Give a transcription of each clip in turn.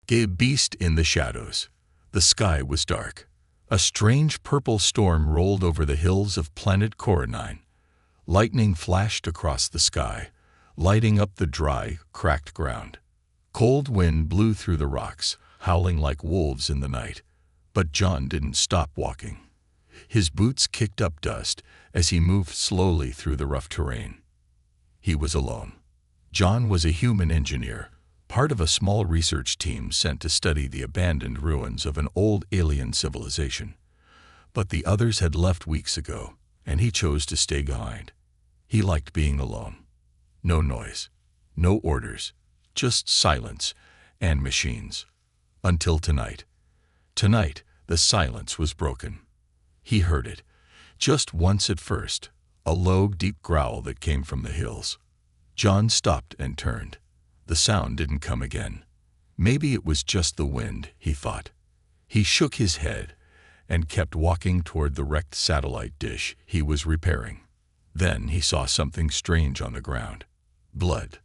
Gay beast in the shadows. The sky was dark. A strange purple storm rolled over the hills of planet Coronine. Lightning flashed across the sky, lighting up the dry, cracked ground. Cold wind blew through the rocks, howling like wolves in the night. But John didn't stop walking. His boots kicked up dust as he moved slowly through the rough terrain. He was alone. John was a human engineer, part of a small research team sent to study the abandoned ruins of an old alien civilization. But the others had left weeks ago, and he chose to stay behind. He liked being alone. No noise, no orders, just silence and machines. Until tonight. Tonight, the silence was broken. He heard it, just once at first, a low, deep growl that came from the hills. John stopped and turned. The sound didn't come again. Maybe it was just the wind, he thought. He shook his head and kept walking toward the wrecked satellite dish he was repairing. Then he saw something strange on the ground. Blood.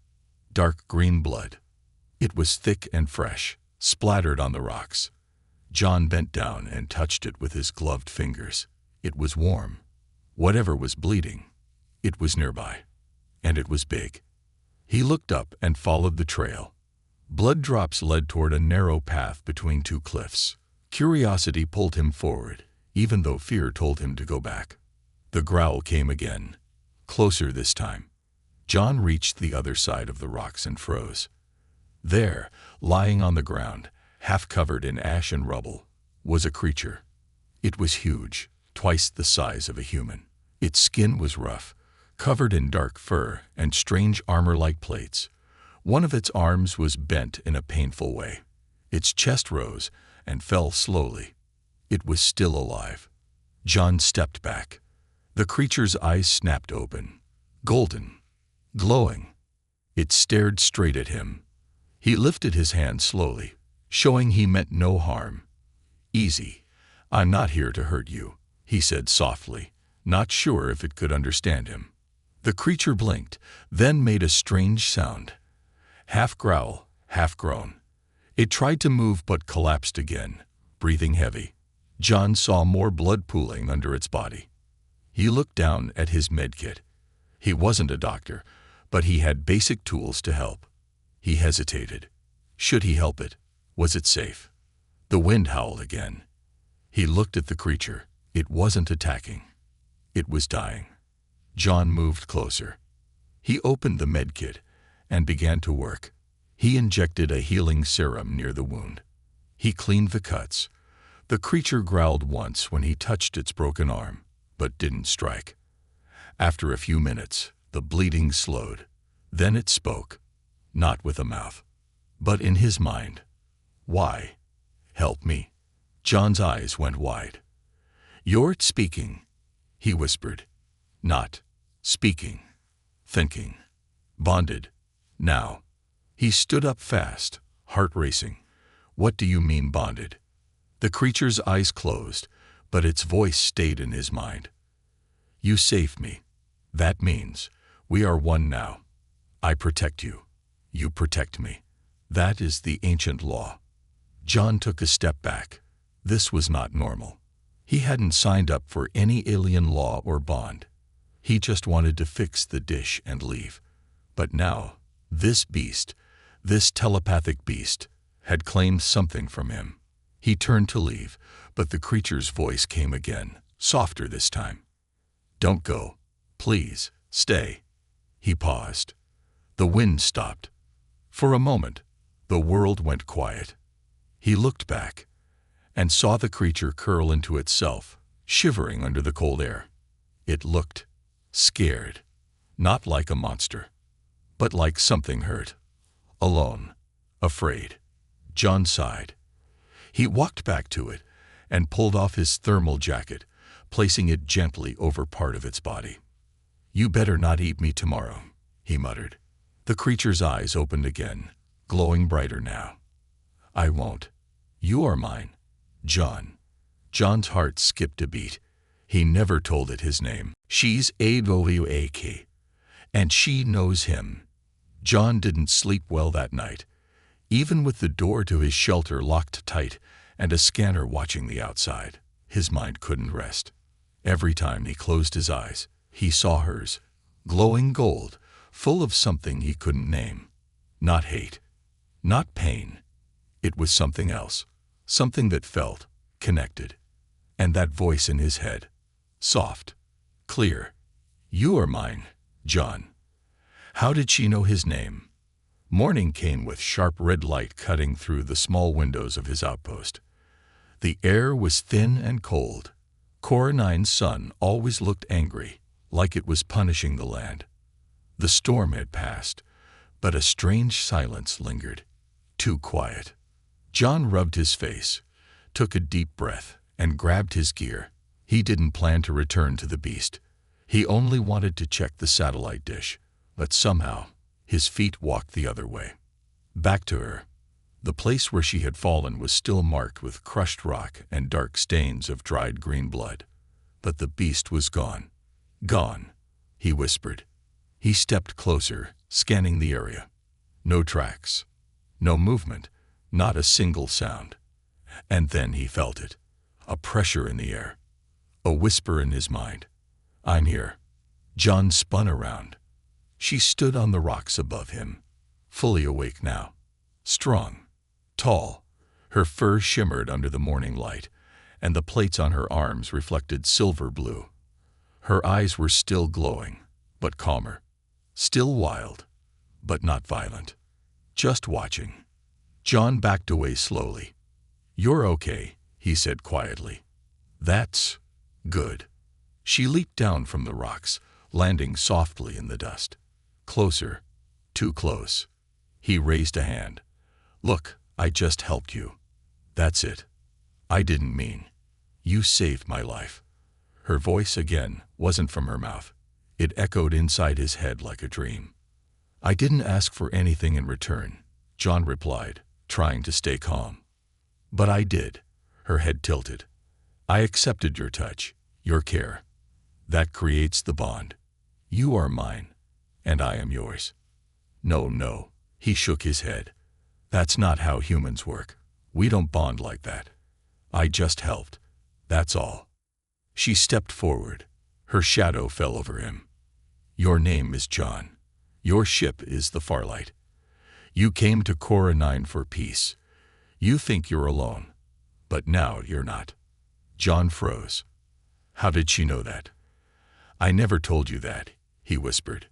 Dark green blood. It was thick and fresh, splattered on the rocks. John bent down and touched it with his gloved fingers. It was warm. Whatever was bleeding, it was nearby. And it was big. He looked up and followed the trail. Blood drops led toward a narrow path between two cliffs. Curiosity pulled him forward, even though fear told him to go back. The growl came again, closer this time. John reached the other side of the rocks and froze. There, lying on the ground, half covered in ash and rubble, was a creature. It was huge, twice the size of a human. Its skin was rough, covered in dark fur and strange armor-like plates. One of its arms was bent in a painful way. Its chest rose and fell slowly. It was still alive. John stepped back. The creature's eyes snapped open, golden, glowing. It stared straight at him. He lifted his hand slowly, showing he meant no harm. "Easy. I'm not here to hurt you," he said softly, not sure if it could understand him. The creature blinked, then made a strange sound. Half growl, half groan. It tried to move but collapsed again, breathing heavy. John saw more blood pooling under its body. He looked down at his medkit. He wasn't a doctor, but he had basic tools to help. He hesitated. Should he help it? Was it safe? The wind howled again. He looked at the creature. It wasn't attacking. It was dying. John moved closer. He opened the medkit and began to work. He injected a healing serum near the wound. He cleaned the cuts. The creature growled once when he touched its broken arm, but didn't strike. After a few minutes, the bleeding slowed. Then it spoke, not with a mouth, but in his mind. "Why? Help me." John's eyes went wide. "You're speaking," he whispered. "Not speaking. Thinking. Bonded. Now." He stood up fast, heart racing. "What do you mean bonded?" The creature's eyes closed, but its voice stayed in his mind. "You saved me. That means we are one now. I protect you. You protect me. That is the ancient law." John took a step back. This was not normal. He hadn't signed up for any alien law or bond. He just wanted to fix the dish and leave. But now, this beast, this telepathic beast, had claimed something from him. He turned to leave, but the creature's voice came again, softer this time. "Don't go. Please, stay." He paused. The wind stopped. For a moment, the world went quiet. He looked back and saw the creature curl into itself, shivering under the cold air. It looked scared, not like a monster, but like something hurt, alone, afraid. John sighed. He walked back to it and pulled off his thermal jacket, placing it gently over part of its body. "You better not eat me tomorrow," he muttered. The creature's eyes opened again, glowing brighter now. "I won't. You are mine, John." John's heart skipped a beat. He never told it his name. She's AWAK, and she knows him. John didn't sleep well that night. Even with the door to his shelter locked tight and a scanner watching the outside, his mind couldn't rest. Every time he closed his eyes, he saw hers, glowing gold, full of something he couldn't name. Not hate, not pain. It was something else, something that felt connected. And that voice in his head, soft, clear. You are mine, John. How did she know his name? Morning came with sharp red light cutting through the small windows of his outpost. The air was thin and cold. Coronine's sun always looked angry, like it was punishing the land. The storm had passed, but a strange silence lingered, too quiet. John rubbed his face, took a deep breath, and grabbed his gear. He didn't plan to return to the beast. He only wanted to check the satellite dish, but somehow his feet walked the other way. Back to her. The place where she had fallen was still marked with crushed rock and dark stains of dried green blood. But the beast was gone. Gone, he whispered. He stepped closer, scanning the area. No tracks. No movement. Not a single sound. And then he felt it. A pressure in the air. A whisper in his mind. I'm here. John spun around. She stood on the rocks above him, fully awake now. Strong. Tall. Her fur shimmered under the morning light, and the plates on her arms reflected silver blue. Her eyes were still glowing, but calmer. Still wild, but not violent. Just watching. John backed away slowly. You're okay, he said quietly. That's good. She leaped down from the rocks, landing softly in the dust. Closer. Too close. He raised a hand. Look, I just helped you. That's it. I didn't mean. You saved my life. Her voice again wasn't from her mouth. It echoed inside his head like a dream. I didn't ask for anything in return, John replied, trying to stay calm. But I did. Her head tilted. I accepted your touch, your care. That creates the bond. You are mine, and I am yours. No, he shook his head. That's not how humans work. We don't bond like that. I just helped. That's all. She stepped forward. Her shadow fell over him. Your name is John. Your ship is the Farlight. You came to Coronine for peace. You think you're alone, but now you're not. John froze. How did she know that? I never told you that, he whispered.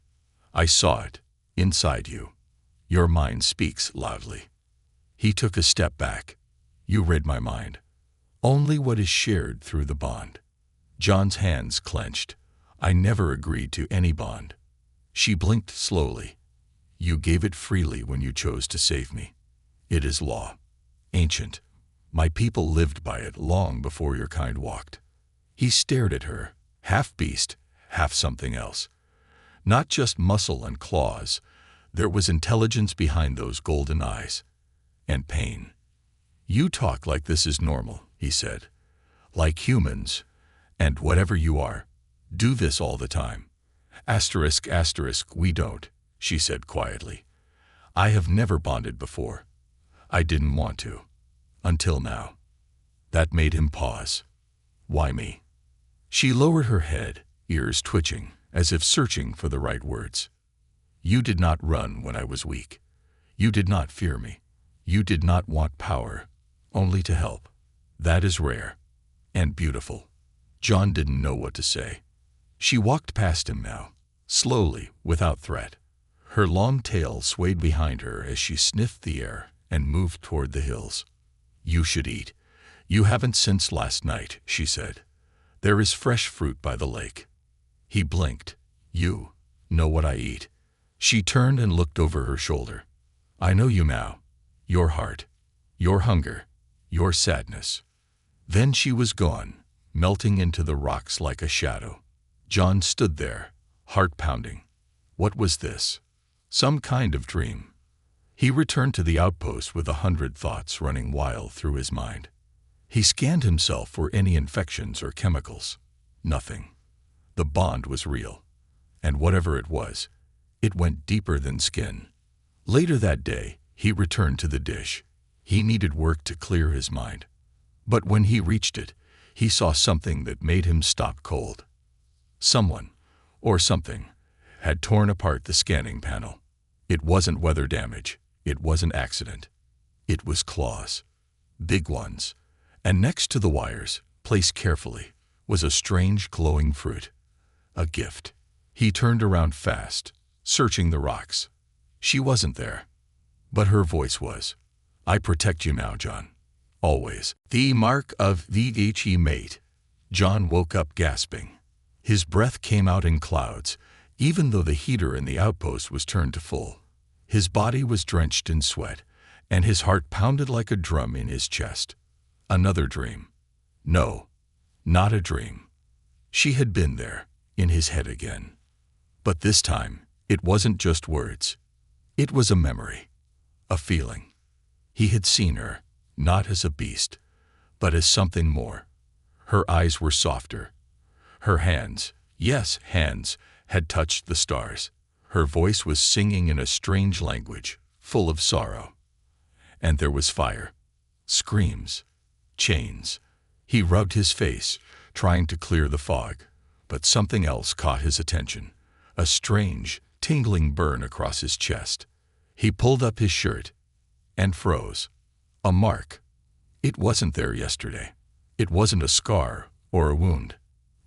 I saw it, inside you. Your mind speaks loudly. He took a step back. You read my mind. Only what is shared through the bond. John's hands clenched. I never agreed to any bond. She blinked slowly. You gave it freely when you chose to save me. It is law. Ancient. My people lived by it long before your kind walked. He stared at her, half beast, half something else. Not just muscle and claws. There was intelligence behind those golden eyes. And pain. You talk like this is normal, he said. Like humans, and whatever you are, do this all the time. Asterisk, we don't, she said quietly. I have never bonded before. I didn't want to. Until now. That made him pause. Why me? She lowered her head, ears twitching, as if searching for the right words. You did not run when I was weak. You did not fear me. You did not want power, only to help. That is rare. And beautiful. John didn't know what to say. She walked past him now, slowly, without threat. Her long tail swayed behind her as she sniffed the air and moved toward the hills. You should eat. You haven't since last night, she said. There is fresh fruit by the lake. He blinked. You know what I eat. She turned and looked over her shoulder. I know you now. Your heart. Your hunger. Your sadness. Then she was gone, melting into the rocks like a shadow. John stood there, heart pounding. What was this? Some kind of dream. He returned to the outpost with 100 thoughts running wild through his mind. He scanned himself for any infections or chemicals. Nothing. The bond was real. And whatever it was, it went deeper than skin. Later that day, He returned to the dish. He needed work to clear his mind. But when he reached it, he saw something that made him stop cold. Someone, or something, had torn apart the scanning panel. It wasn't weather damage. It wasn't accident. It was claws. Big ones. And next to the wires, placed carefully, was a strange glowing fruit. A gift. He turned around fast, searching the rocks. She wasn't there. But her voice was. I protect you now, John. Always. The mark of the HE mate. John woke up gasping. His breath came out in clouds, even though the heater in the outpost was turned to full. His body was drenched in sweat, and his heart pounded like a drum in his chest. Another dream. No, not a dream. She had been there, in his head again. But this time, it wasn't just words. It was a memory, a feeling. He had seen her, not as a beast, but as something more. Her eyes were softer. Her hands, yes, hands, had touched the stars. Her voice was singing in a strange language, full of sorrow. And there was fire, screams, chains. He rubbed his face, trying to clear the fog, but something else caught his attention, a strange, tingling burn across his chest. He pulled up his shirt and froze. A mark. It wasn't there yesterday. It wasn't a scar or a wound.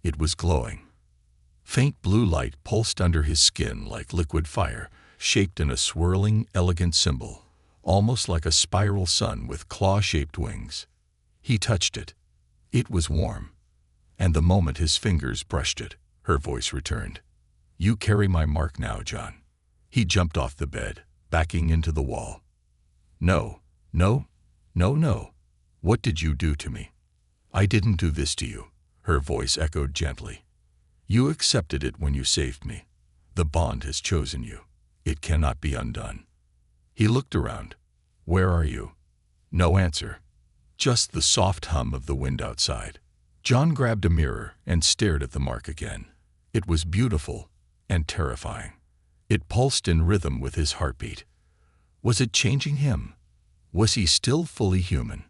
It was glowing. Faint blue light pulsed under his skin like liquid fire, shaped in a swirling, elegant symbol, almost like a spiral sun with claw-shaped wings. He touched it. It was warm. And the moment his fingers brushed it, her voice returned. You carry my mark now, John. He jumped off the bed, backing into the wall. No, no, no, no. What did you do to me? I didn't do this to you, her voice echoed gently. You accepted it when you saved me. The bond has chosen you. It cannot be undone. He looked around. Where are you? No answer. Just the soft hum of the wind outside. John grabbed a mirror and stared at the mark again. It was beautiful and terrifying. It pulsed in rhythm with his heartbeat. Was it changing him? Was he still fully human?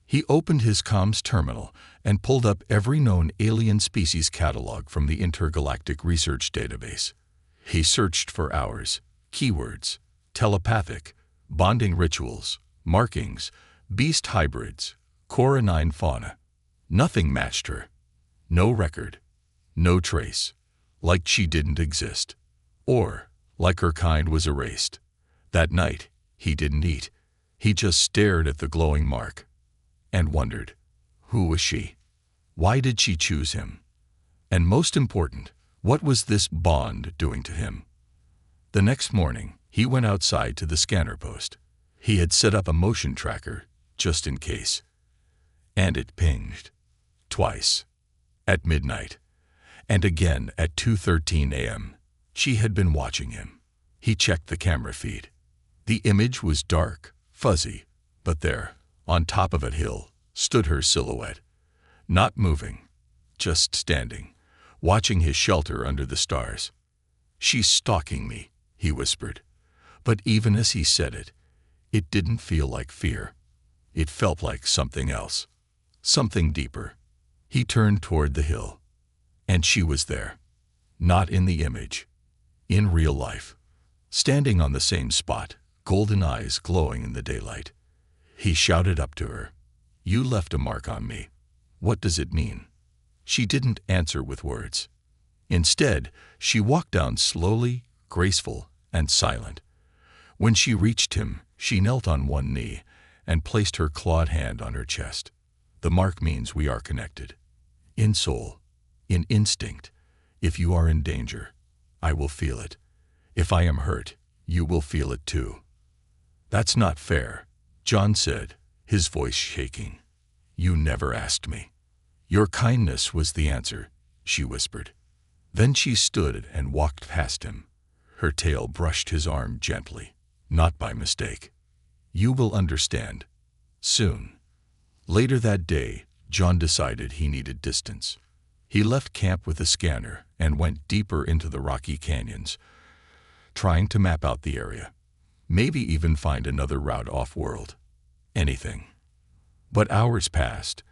He opened his comms terminal and pulled up every known alien species catalog from the Intergalactic Research Database. He searched for hours, keywords, telepathic, bonding rituals, markings, beast hybrids, Coronine fauna. Nothing matched her. No record. No trace. Like she didn't exist. Or, like her kind was erased. That night, he didn't eat. He just stared at the glowing mark. And wondered, who was she? Why did she choose him? And most important, what was this bond doing to him? The next morning, he went outside to the scanner post. He had set up a motion tracker, just in case. And it pinged. Twice. At midnight. And again at 2:13 a.m. She had been watching him. He checked the camera feed. The image was dark, fuzzy, but there, on top of a hill, stood her silhouette. Not moving, just standing, watching his shelter under the stars. She's stalking me, he whispered. But even as he said it, it didn't feel like fear. It felt like something else. Something deeper. He turned toward the hill. And she was there. Not in the image. In real life. Standing on the same spot, golden eyes glowing in the daylight. He shouted up to her. You left a mark on me. What does it mean? She didn't answer with words. Instead, she walked down slowly, graceful, and silent. When she reached him, she knelt on one knee and placed her clawed hand on her chest. The mark means we are connected. In soul, in instinct. If you are in danger, I will feel it. If I am hurt, you will feel it too. That's not fair, John said, his voice shaking. You never asked me. Your kindness was the answer, she whispered. Then she stood and walked past him. Her tail brushed his arm gently, not by mistake. You will understand. Soon. Later that day, John decided he needed distance. He left camp with a scanner and went deeper into the rocky canyons, trying to map out the area. maybe even find another route off-world. Anything. But hours passed,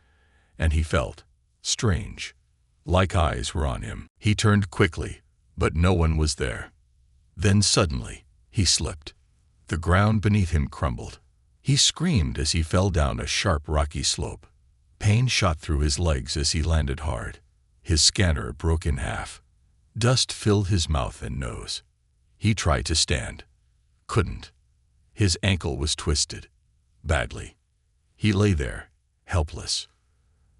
and he felt strange, like eyes were on him. He turned quickly, but no one was there. Then suddenly, he slipped. The ground beneath him crumbled. He screamed as he fell down a sharp, rocky slope. Pain shot through his legs as he landed hard. His scanner broke in half. Dust filled his mouth and nose. He tried to stand. Couldn't. His ankle was twisted. Badly. He lay there, helpless.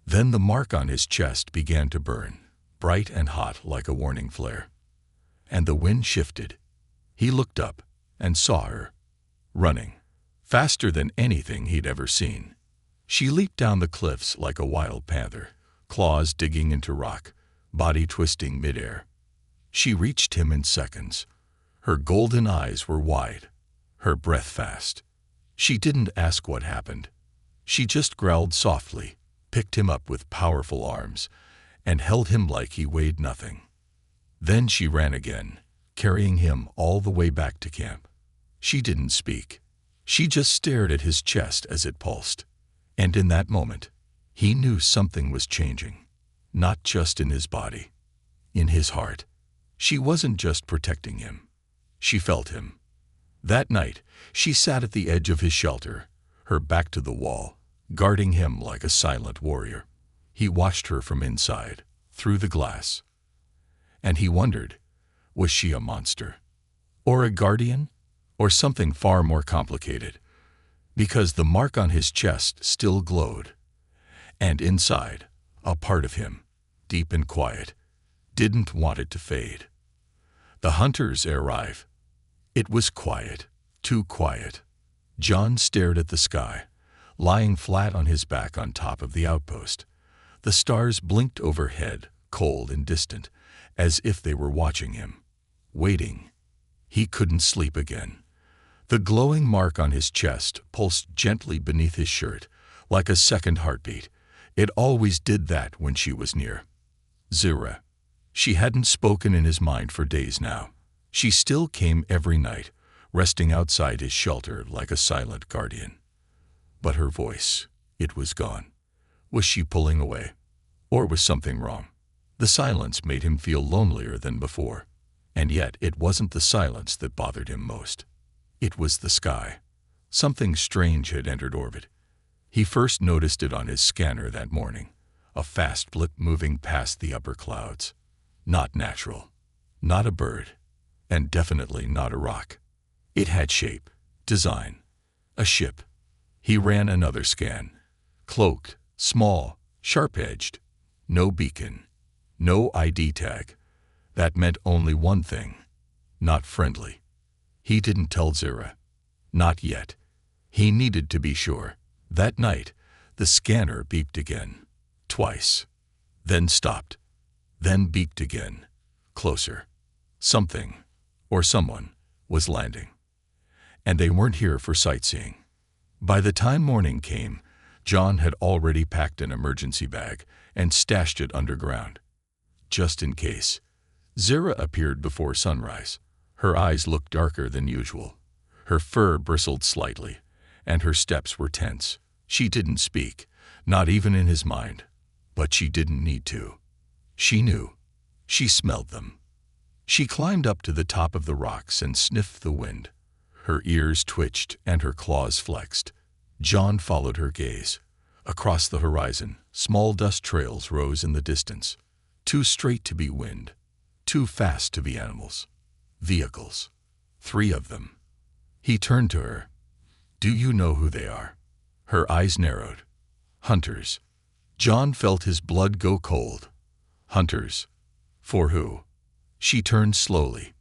Then the mark on his chest began to burn, bright and hot like a warning flare. And the wind shifted. He looked up and saw her, running, faster than anything he'd ever seen. She leaped down the cliffs like a wild panther, claws digging into rock, body twisting midair. She reached him in seconds. Her golden eyes were wide, her breath fast. She didn't ask what happened. She just growled softly, picked him up with powerful arms, and held him like he weighed nothing. Then she ran again, carrying him all the way back to camp. She didn't speak. She just stared at his chest as it pulsed. And in that moment, he knew something was changing. Not just in his body, in his heart. She wasn't just protecting him. She felt him. That night, she sat at the edge of his shelter, her back to the wall, guarding him like a silent warrior. He watched her from inside, through the glass. And he wondered, was she a monster? Or a guardian? Or something far more complicated? Because the mark on his chest still glowed. And inside, a part of him, deep and quiet, didn't want it to fade. The hunters arrive. It was quiet, too quiet. John stared at the sky, lying flat on his back on top of the outpost. The stars blinked overhead, cold and distant, as if they were watching him, waiting. He couldn't sleep again. The glowing mark on his chest pulsed gently beneath his shirt, like a second heartbeat. It always did that when she was near. Zira. She hadn't spoken in his mind for days now. She still came every night, resting outside his shelter like a silent guardian. But her voice, it was gone. Was she pulling away? Or was something wrong? The silence made him feel lonelier than before. And yet it wasn't the silence that bothered him most. It was the sky. Something strange had entered orbit. He first noticed it on his scanner that morning, a fast blip moving past the upper clouds. Not natural. Not a bird. And definitely not a rock. It had shape, design. A ship. He ran another scan. Cloaked, small, sharp-edged. No beacon. No ID tag. That meant only one thing. Not friendly. He didn't tell Zira. Not yet. He needed to be sure. That night, the scanner beeped again. Twice. Then stopped. Then beeped again. Closer. Something, or someone, was landing. And they weren't here for sightseeing. By the time morning came, John had already packed an emergency bag and stashed it underground. Just in case. Zira appeared before sunrise. Her eyes looked darker than usual. Her fur bristled slightly, and her steps were tense. She didn't speak, not even in his mind. But she didn't need to. She knew. She smelled them. She climbed up to the top of the rocks and sniffed the wind. Her ears twitched and her claws flexed. John followed her gaze. Across the horizon, small dust trails rose in the distance. Too straight to be wind. Too fast to be animals. Vehicles. 3 of them. He turned to her. Do you know who they are? Her eyes narrowed. Hunters. John felt his blood go cold. Hunters. For who? She turned slowly.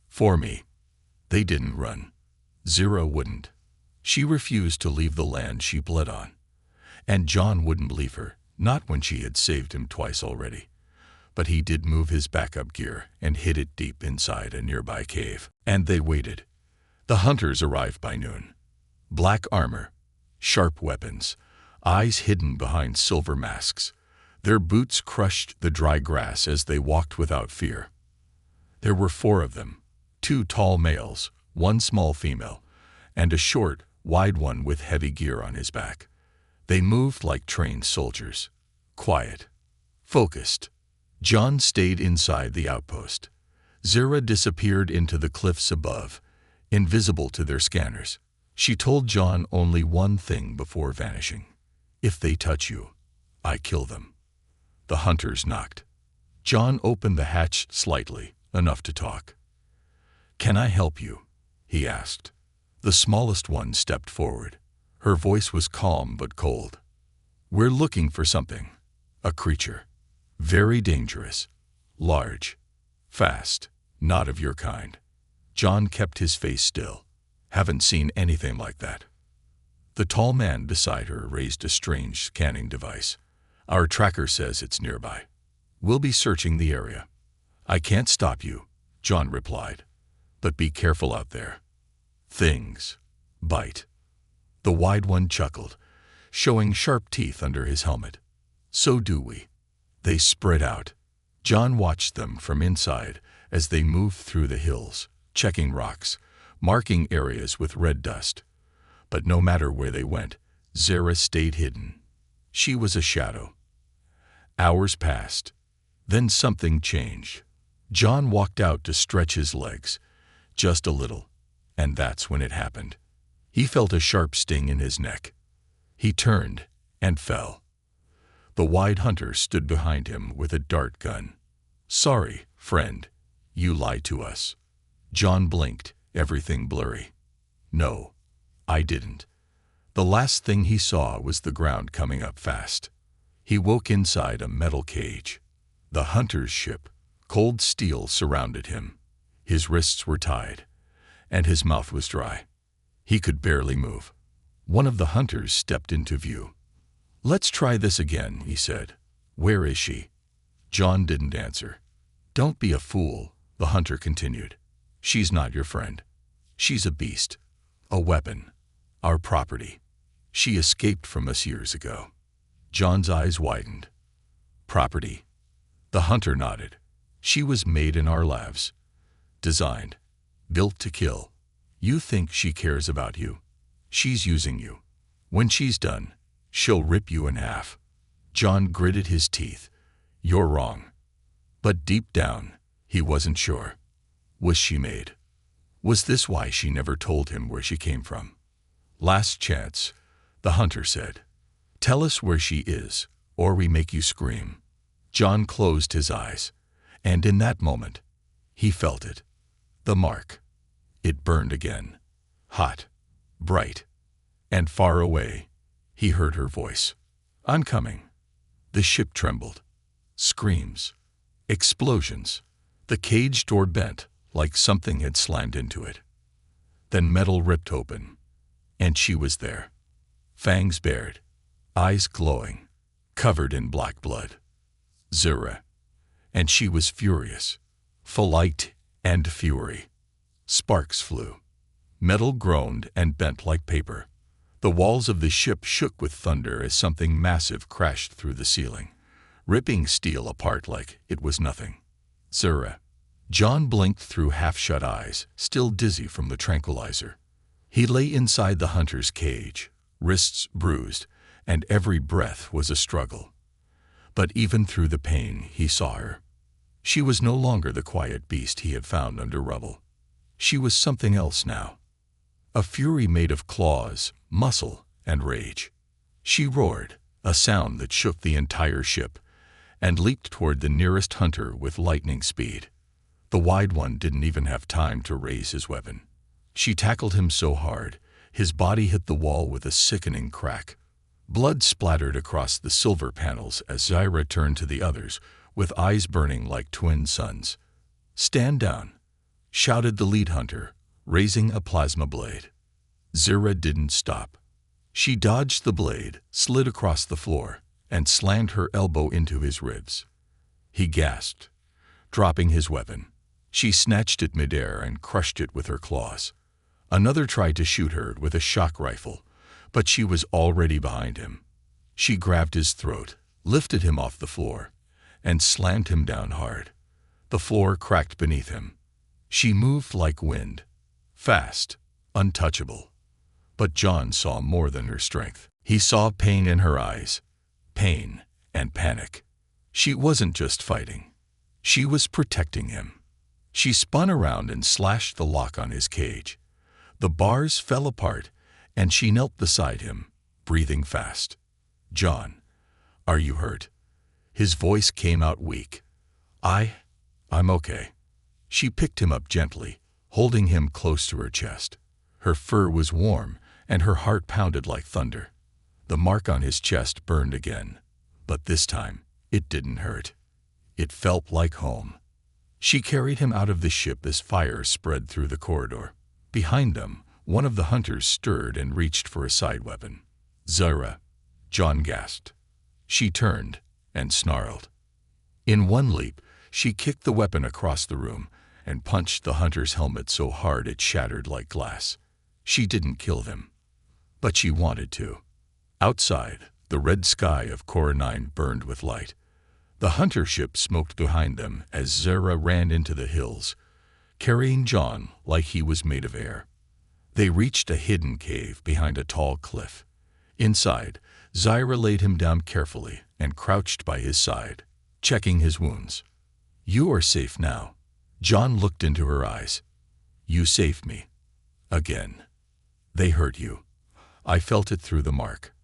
For me. They didn't run. Zira wouldn't. She refused to leave the land she bled on. And John wouldn't leave her, not when she had saved him twice already. But he did move his backup gear and hid it deep inside a nearby cave. And they waited. The hunters arrived by noon. Black armor, sharp weapons, eyes hidden behind silver masks. Their boots crushed the dry grass as they walked without fear. There were 4 of them, 2 tall males, 1 small female, and a short, wide one with heavy gear on his back. They moved like trained soldiers. Quiet. Focused. John stayed inside the outpost. Zira disappeared into the cliffs above, invisible to their scanners. She told John only one thing before vanishing. If they touch you, I kill them. The hunters knocked. John opened the hatch slightly, enough to talk. Can I help you? He asked. The smallest one stepped forward. Her voice was calm but cold. We're looking for something. A creature. Very dangerous. Large. Fast. Not of your kind. John kept his face still. Haven't seen anything like that. The tall man beside her raised a strange scanning device. Our tracker says it's nearby. We'll be searching the area. I can't stop you, John replied. But be careful out there. Things bite. The wide one chuckled, showing sharp teeth under his helmet. So do we. They spread out. John watched them from inside as they moved through the hills, checking rocks, marking areas with red dust. But no matter where they went, Zira stayed hidden. She was a shadow. Hours passed. Then something changed. John walked out to stretch his legs, just a little, and that's when it happened. He felt a sharp sting in his neck. He turned and fell. The wide hunter stood behind him with a dart gun. Sorry, friend, you lied to us. John blinked, everything blurry. No, I didn't. The last thing he saw was the ground coming up fast. He woke inside a metal cage. The hunter's ship, cold steel, surrounded him. His wrists were tied, and his mouth was dry. He could barely move. One of the hunters stepped into view. Let's try this again, he said. Where is she? John didn't answer. Don't be a fool, the hunter continued. She's not your friend. She's a beast. A weapon. Our property. She escaped from us years ago. John's eyes widened. Property. The hunter nodded. She was made in our labs. Designed. Built to kill. You think she cares about you? She's using you. When she's done, she'll rip you in half. John gritted his teeth. You're wrong. But deep down, he wasn't sure. Was she made? Was this why she never told him where she came from? Last chance, the hunter said. Tell us where she is, or we make you scream. John closed his eyes, and in that moment, he felt it. The mark. It burned again. Hot, bright, and far away. He heard her voice. I'm coming. The ship trembled. Screams. Explosions. The cage door bent, like something had slammed into it. Then metal ripped open, and she was there. Fangs bared, eyes glowing, covered in black blood. Zira. And she was furious. Full light and fury. Sparks flew. Metal groaned and bent like paper. The walls of the ship shook with thunder as something massive crashed through the ceiling, ripping steel apart like it was nothing. Zira. John blinked through half-shut eyes, still dizzy from the tranquilizer. He lay inside the hunter's cage, wrists bruised, and every breath was a struggle. But even through the pain, he saw her. She was no longer the quiet beast he had found under rubble. She was something else now. A fury made of claws, muscle, and rage. She roared, a sound that shook the entire ship, and leaped toward the nearest hunter with lightning speed. The wide one didn't even have time to raise his weapon. She tackled him so hard, his body hit the wall with a sickening crack. Blood splattered across the silver panels as Zira turned to the others, with eyes burning like twin suns. Stand down, shouted the lead hunter, raising a plasma blade. Zira didn't stop. She dodged the blade, slid across the floor, and slammed her elbow into his ribs. He gasped, dropping his weapon. She snatched it midair and crushed it with her claws. Another tried to shoot her with a shock rifle, but she was already behind him. She grabbed his throat, lifted him off the floor, and slammed him down hard. The floor cracked beneath him. She moved like wind, fast, untouchable. But John saw more than her strength. He saw pain in her eyes. Pain and panic. She wasn't just fighting. She was protecting him. She spun around and slashed the lock on his cage. The bars fell apart, and she knelt beside him, breathing fast. "John, are you hurt?" His voice came out weak. I'm okay." She picked him up gently, holding him close to her chest. Her fur was warm, and her heart pounded like thunder. The mark on his chest burned again, but this time it didn't hurt. It felt like home. She carried him out of the ship as fire spread through the corridor. Behind them, one of the hunters stirred and reached for a side weapon. "Zara," John gasped. She turned and snarled. In one leap, she kicked the weapon across the room and punched the hunter's helmet so hard it shattered like glass. She didn't kill them, but she wanted to. Outside, the red sky of Cora 9 burned with light. The hunter ship smoked behind them as Zara ran into the hills, carrying John like he was made of air. They reached a hidden cave behind a tall cliff. Inside, Zara laid him down carefully and crouched by his side, checking his wounds. "You are safe now." John looked into her eyes. "You saved me. Again. They hurt you. I felt it through the mark.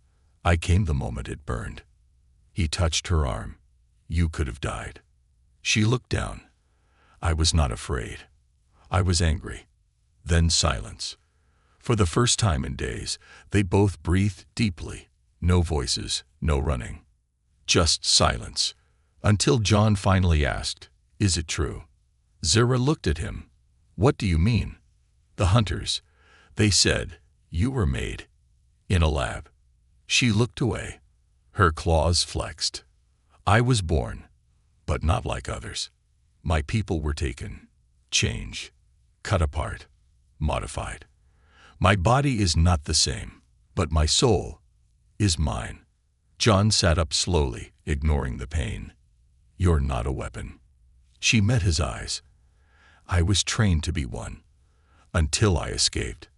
I came the moment it burned." He touched her arm. "You could have died." She looked down. "I was not afraid. I was angry." Then silence. For the first time in days, they both breathed deeply. No voices, no running. Just silence. Until John finally asked, "Is it true?" Zara looked at him. "What do you mean?" "The hunters. They said you were made in a lab." She looked away. Her claws flexed. "I was born, but not like others. My people were taken, changed, cut apart, modified. My body is not the same, but my soul is mine." John sat up slowly, ignoring the pain. "You're not a weapon." She met his eyes. "I was trained to be one. Until I escaped.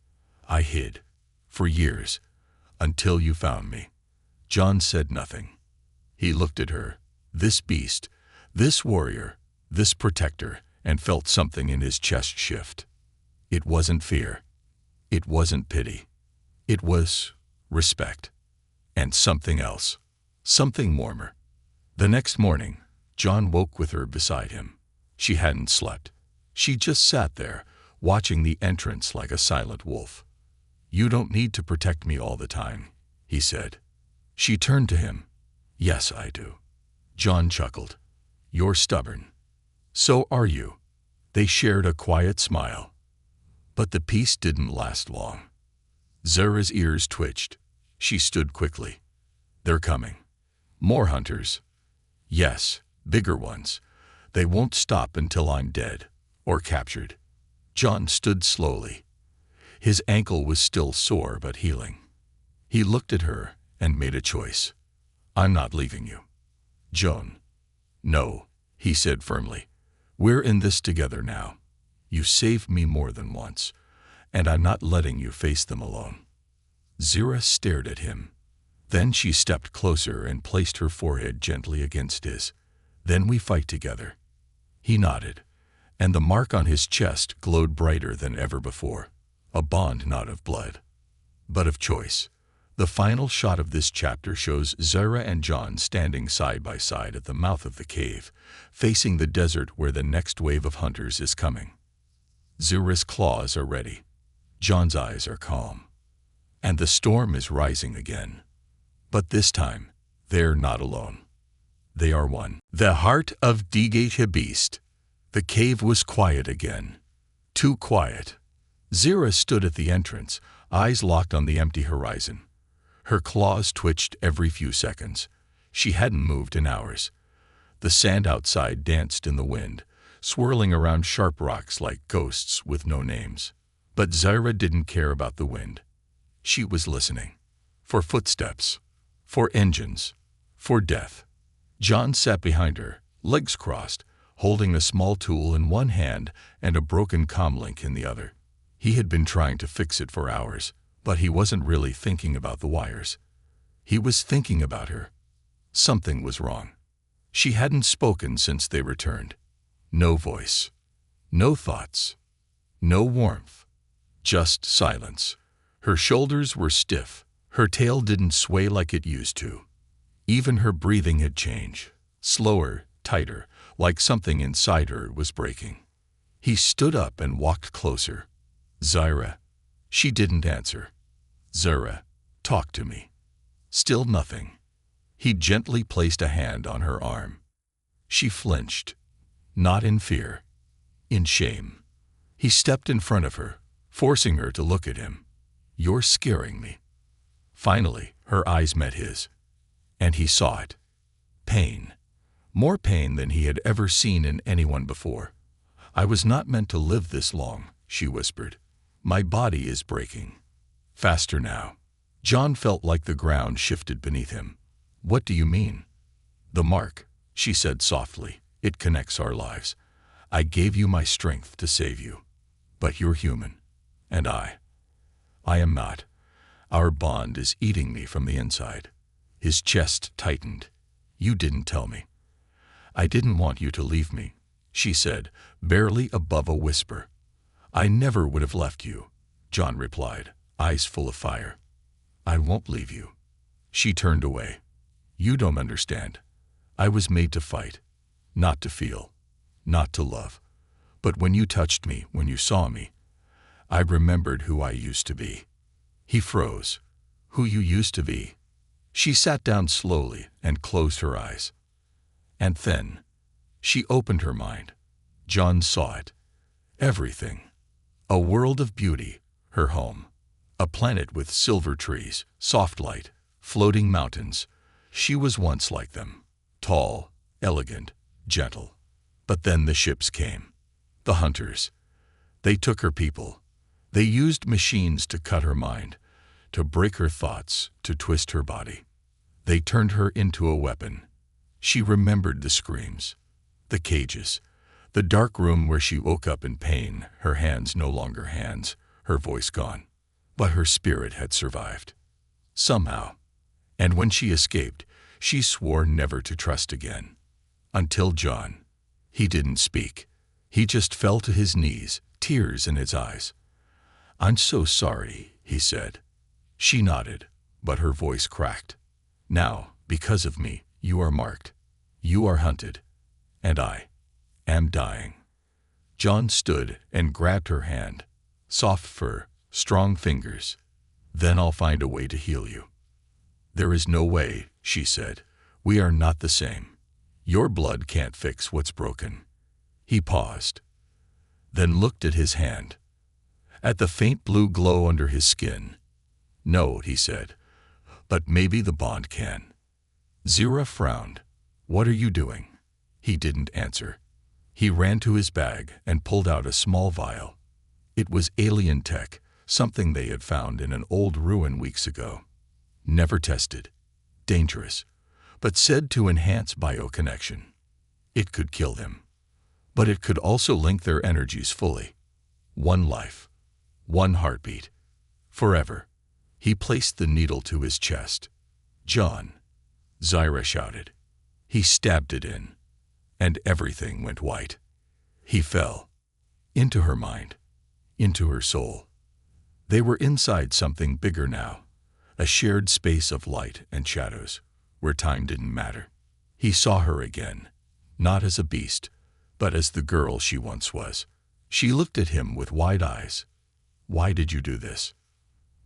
I hid. For years. Until you found me." John said nothing. He looked at her. This beast, this warrior, this protector, and felt something in his chest shift. It wasn't fear. It wasn't pity. It was respect. And something else. Something warmer. The next morning, John woke with her beside him. She hadn't slept. She just sat there, watching the entrance like a silent wolf. "You don't need to protect me all the time," he said. She turned to him. "Yes, I do." John chuckled. "You're stubborn. So are you." They shared a quiet smile. But the peace didn't last long. Zara's ears twitched. She stood quickly. "They're coming. More hunters." "Yes, bigger ones. They won't stop until I'm dead or captured." John stood slowly. His ankle was still sore but healing. He looked at her and made a choice. "I'm not leaving you." "Joan." "No," he said firmly. "We're in this together now. You saved me more than once, and I'm not letting you face them alone." Zara stared at him. Then she stepped closer and placed her forehead gently against his. "Then we fight together." He nodded, and the mark on his chest glowed brighter than ever before. A bond not of blood, but of choice. The final shot of this chapter shows Zara and John standing side by side at the mouth of the cave, facing the desert where the next wave of hunters is coming. Zara's claws are ready. John's eyes are calm. And the storm is rising again. But this time, they're not alone. They are one. The heart of HFY Beast. The cave was quiet again. Too quiet. Zara stood at the entrance, eyes locked on the empty horizon. Her claws twitched every few seconds. She hadn't moved in hours. The sand outside danced in the wind, swirling around sharp rocks like ghosts with no names. But Zara didn't care about the wind. She was listening. For footsteps. For engines. For death. John sat behind her, legs crossed, holding a small tool in one hand and a broken comlink in the other. He had been trying to fix it for hours, But he wasn't really thinking about the wires. He was thinking about her. Something was wrong. She hadn't spoken since they returned. No voice. No thoughts. No warmth. Just silence. Her shoulders were stiff. Her tail didn't sway like it used to. Even her breathing had changed. Slower, tighter, like something inside her was breaking. He stood up and walked closer. "Zyra." She didn't answer. "Zyra, talk to me." Still nothing. He gently placed a hand on her arm. She flinched. Not in fear. In shame. He stepped in front of her, forcing her to look at him. "You're scaring me." Finally, her eyes met his. And he saw it. Pain. More pain than he had ever seen in anyone before. "I was not meant to live this long," she whispered. "My body is breaking. Faster now." John felt like the ground shifted beneath him. "What do you mean?" "The mark," she said softly. "It connects our lives. I gave you my strength to save you. But you're human. And I am not. Our bond is eating me from the inside." His chest tightened. "You didn't tell me." "I didn't want you to leave me," she said, barely above a whisper. "I never would have left you," John replied, eyes full of fire. "I won't leave you." She turned away. "You don't understand. I was made to fight, not to feel, not to love. But when you touched me, when you saw me, I remembered who I used to be." He froze. "Who you used to be?" She sat down slowly and closed her eyes. And then she opened her mind. John saw it. Everything. A world of beauty, her home. A planet with silver trees, soft light, floating mountains. She was once like them. Tall, elegant, gentle. But then the ships came. The hunters. They took her people. They used machines to cut her mind, to break her thoughts, to twist her body. They turned her into a weapon. She remembered the screams, the cages, the dark room where she woke up in pain, her hands no longer hands, her voice gone. But her spirit had survived. Somehow. And when she escaped, she swore never to trust again. Until John. He didn't speak. He just fell to his knees, tears in his eyes. "I'm so sorry," he said. She nodded, but her voice cracked. "Now, because of me, you are marked. You are hunted. And I am dying." John stood and grabbed her hand. Soft fur, strong fingers. "Then I'll find a way to heal you." "There is no way," she said. "We are not the same. Your blood can't fix what's broken." He paused, then looked at his hand, at the faint blue glow under his skin. "No," he said, "but maybe the bond can." Zyra frowned. "What are you doing?" He didn't answer. He ran to his bag and pulled out a small vial. It was alien tech, something they had found in an old ruin weeks ago. Never tested. Dangerous, but said to enhance bioconnection. It could kill them. But it could also link their energies fully. One life. One heartbeat. Forever. He placed the needle to his chest. "John," Zyra shouted. He stabbed it in, and everything went white. He fell. Into her mind. Into her soul. They were inside something bigger now. A shared space of light and shadows, where time didn't matter. He saw her again, not as a beast, but as the girl she once was. She looked at him with wide eyes. "Why did you do this?"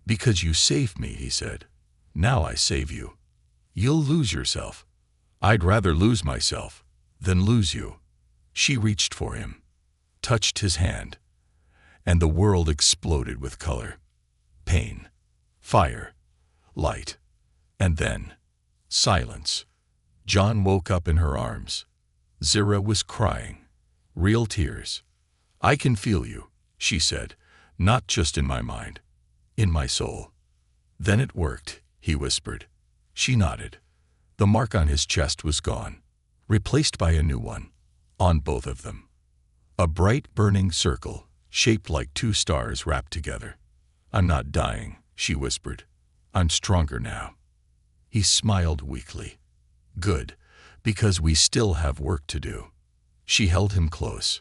"Because you saved me," he said. "Now I save you. You'll lose yourself." "I'd rather lose myself than lose you." She reached for him, touched his hand, and the world exploded with color. Pain, fire, light, and then silence. John woke up in her arms. Zyra was crying, real tears. "I can feel you," she said, "not just in my mind, in my soul." "Then it worked," he whispered. She nodded. The mark on his chest was gone, replaced by a new one, on both of them. A bright burning circle, shaped like two stars wrapped together. "I'm not dying," she whispered. "I'm stronger now." He smiled weakly. "Good, because we still have work to do." She held him close.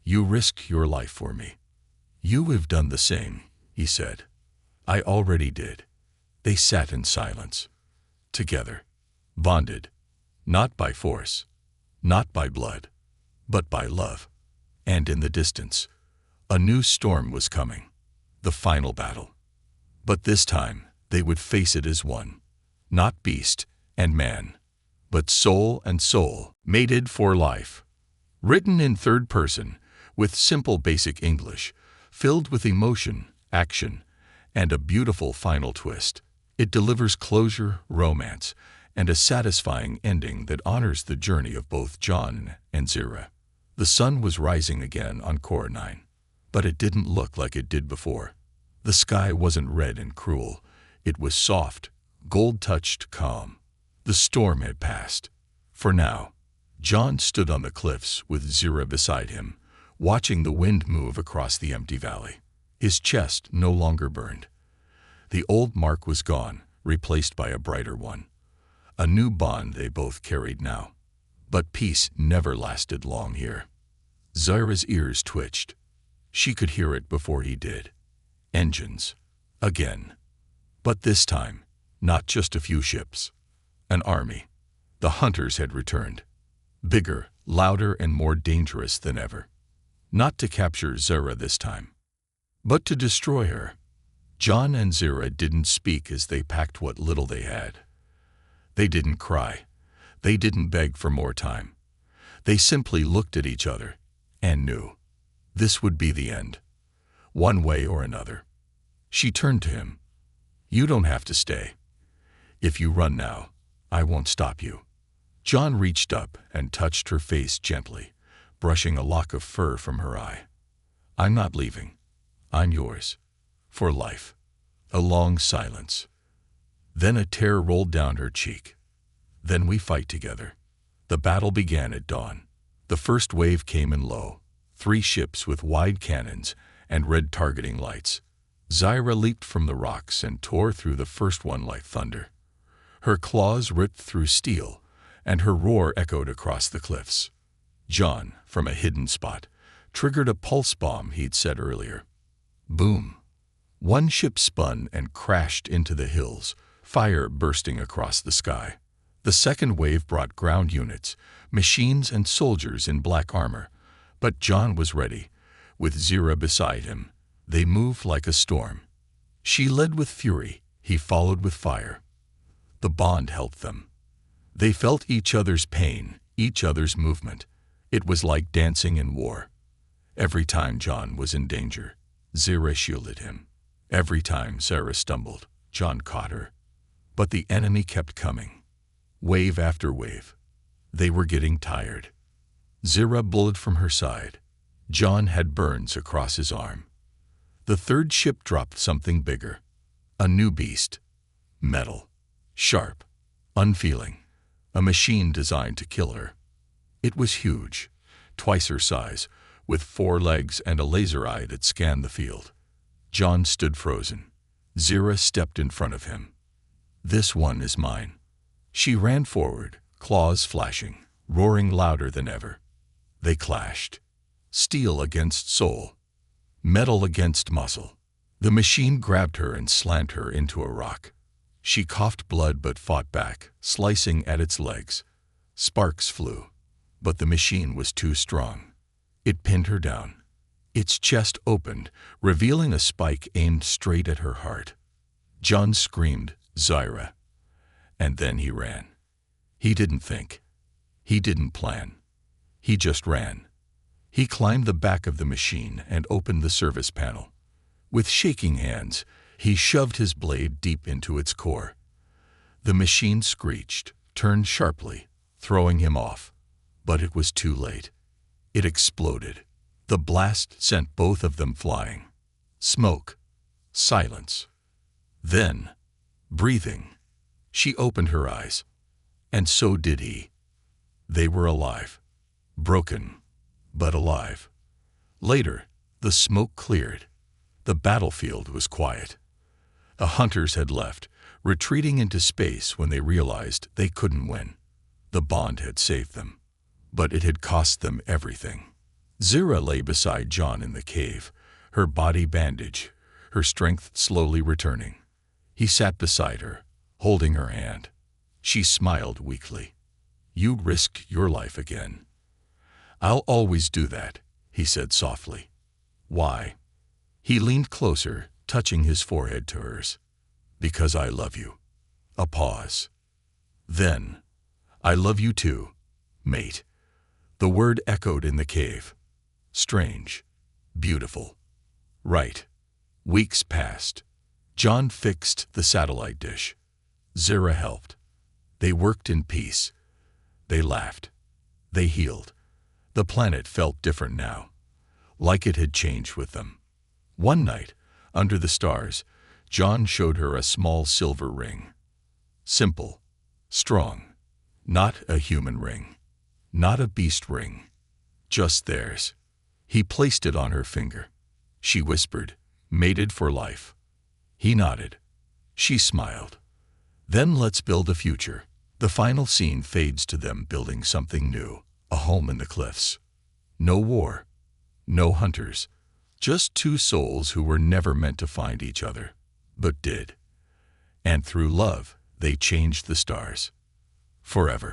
"You risked your life for me." "You have done the same," he said. "I already did." They sat in silence, together, bonded, not by force, not by blood, but by love. And in the distance, a new storm was coming, the final battle. But this time, they would face it as one, not beast and man, but soul and soul, mated for life. Written in third person, with simple basic English, filled with emotion, action, and a beautiful final twist, it delivers closure, romance, and a satisfying ending that honors the journey of both John and Zira. The sun was rising again on Coronine, but it didn't look like it did before. The sky wasn't red and cruel. It was soft, gold-touched calm. The storm had passed. For now, John stood on the cliffs with Zira beside him, watching the wind move across the empty valley. His chest no longer burned. The old mark was gone, replaced by a brighter one. A new bond they both carried now. But peace never lasted long here. Zira's ears twitched. She could hear it before he did. Engines. Again. But this time, not just a few ships. An army. The hunters had returned. Bigger, louder, and more dangerous than ever. Not to capture Zira this time, but to destroy her. John and Zira didn't speak as they packed what little they had. They didn't cry. They didn't beg for more time. They simply looked at each other and knew this would be the end, one way or another. She turned to him. "You don't have to stay. If you run now, I won't stop you." John reached up and touched her face gently, brushing a lock of fur from her eye. "I'm not leaving. I'm yours. For life." A long silence. Then a tear rolled down her cheek. "Then we fight together." The battle began at dawn. The first wave came in low, 3 ships with wide cannons and red targeting lights. Zira leaped from the rocks and tore through the first one like thunder. Her claws ripped through steel, and her roar echoed across the cliffs. John, from a hidden spot, triggered a pulse bomb he'd set earlier. Boom! One ship spun and crashed into the hills, fire bursting across the sky. The second wave brought ground units, machines and soldiers in black armor, but John was ready, with Zira beside him. They moved like a storm. She led with fury, he followed with fire. The bond helped them. They felt each other's pain, each other's movement. It was like dancing in war. Every time John was in danger, Zira shielded him. Every time Zira stumbled, John caught her. But the enemy kept coming. Wave after wave. They were getting tired. Zira bullied from her side. John had burns across his arm. The third ship dropped something bigger. A new beast. Metal. Sharp. Unfeeling. A machine designed to kill her. It was huge, twice her size, with 4 legs and a laser eye that scanned the field. John stood frozen. Zira stepped in front of him. "This one is mine." She ran forward, claws flashing, roaring louder than ever. They clashed. Steel against soul. Metal against muscle. The machine grabbed her and slammed her into a rock. She coughed blood but fought back, slicing at its legs. Sparks flew, but the machine was too strong. It pinned her down. Its chest opened, revealing a spike aimed straight at her heart. John screamed, "Zira!" And then he ran. He didn't think. He didn't plan. He just ran. He climbed the back of the machine and opened the service panel. With shaking hands, he shoved his blade deep into its core. The machine screeched, turned sharply, throwing him off. But it was too late. It exploded. The blast sent both of them flying. Smoke. Silence. Then, breathing, she opened her eyes. And so did he. They were alive. Broken, but alive. Later, the smoke cleared. The battlefield was quiet. The hunters had left, retreating into space when they realized they couldn't win. The bond had saved them, but it had cost them everything. Zira lay beside John in the cave, her body bandaged, her strength slowly returning. He sat beside her, holding her hand. She smiled weakly. "You'd risk your life again." "I'll always do that," he said softly. "Why?" He leaned closer, touching his forehead to hers. "Because I love you." A pause. Then, "I love you too, mate." The word echoed in the cave. Strange. Beautiful. Right. Weeks passed. John fixed the satellite dish. Zira helped. They worked in peace. They laughed. They healed. The planet felt different now, like it had changed with them. One night, under the stars, John showed her a small silver ring. Simple. Strong. Not a human ring. Not a beast ring. Just theirs. He placed it on her finger. She whispered, "Mated for life." He nodded. She smiled. "Then let's build a future." The final scene fades to them building something new, a home in the cliffs. No war. No hunters. Just two souls who were never meant to find each other, but did. And through love, they changed the stars. Forever.